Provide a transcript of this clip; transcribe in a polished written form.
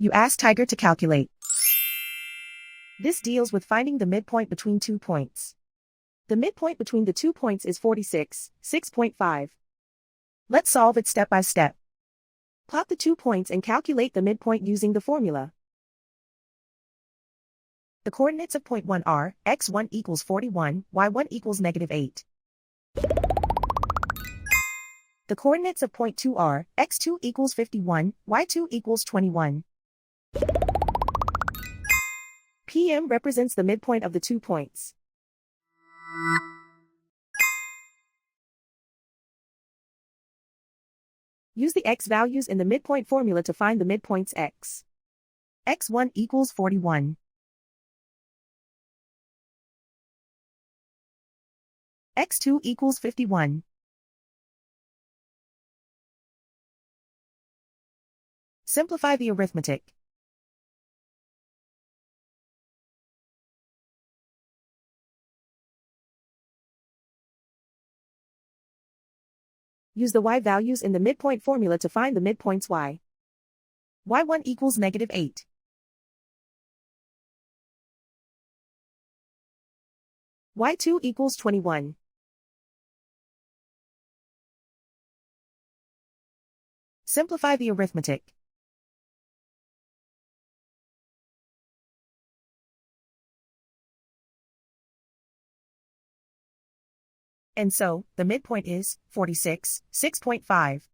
You ask Tiger to calculate. This deals with finding the midpoint between 2 points. The midpoint between the 2 points is 46, 6.5. Let's solve it step by step. Plot the 2 points and calculate the midpoint using the formula. The coordinates of point 1 are, x1 equals 41, y1 equals -8. The coordinates of point 2 are, x2 equals 51, y2 equals 21. PM represents the midpoint of the 2 points. Use the x values in the midpoint formula to find the midpoints x. x1 equals 41. x2 equals 51. Simplify the arithmetic. Use the y values in the midpoint formula to find the midpoints y. y1 equals -8. y2 equals 21. Simplify the arithmetic. And so, the midpoint is 46, 6.5.